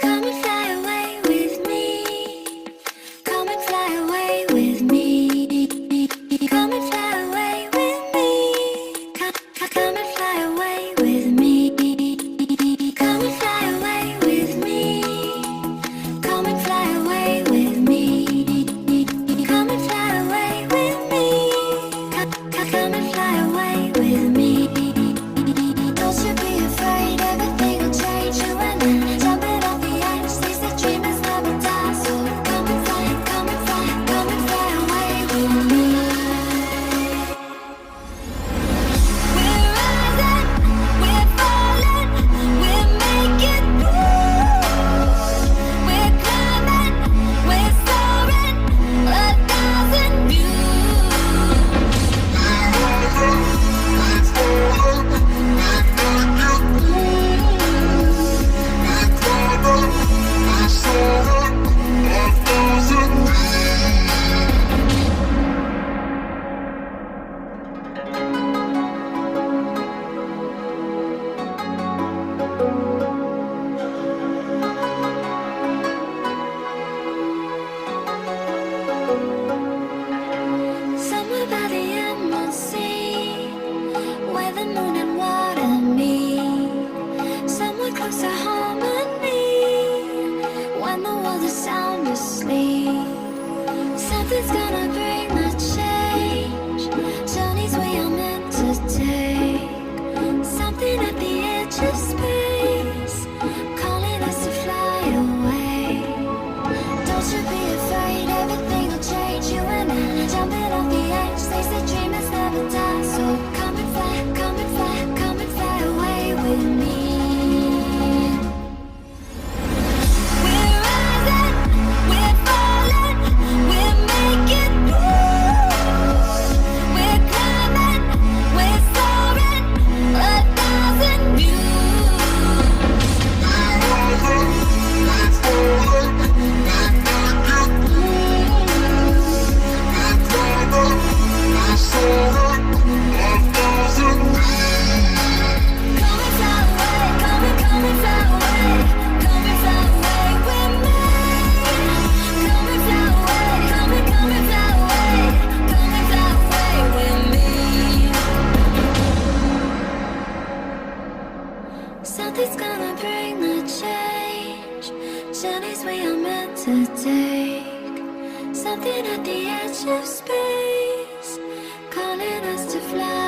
Come and fly away with me. Come and fly away with me. Come and fly away with me. Come and fly away with me. Come and fly away with me. Come and fly away with me. Come and fly away with me. Come and fly away with me. Don't you be afraid, everything will change. You and I, jumping off the edge. They say dreamers never die. So come and fly, come and fly, come and fly away with me. We're rising, we're falling, we're making moves. We're climbing, we're soaring, 1,000 views. Somewhere by the emerald sea, where the moon and water meet. Somewhere close to harmony, when the world is sound asleep. Something's gonna bring the change, journeys we are meant to take. Something at the edge of space, calling us to fly away. Don't you be afraid, everything will change. You and I, jumping off the edge. They say dreamers never die. So come and fly, come and fly, come and fly away with me. We're rising, we're falling, we're making moves. We're climbing, we're soaring, 1,000 views. Come and fly away, come and fly away, come and fly away with me. Come and fly away, come and fly away, come and fly away with me. Something's gonna bring the change, journeys we are meant to take. Something at the edge of space, calling us to fly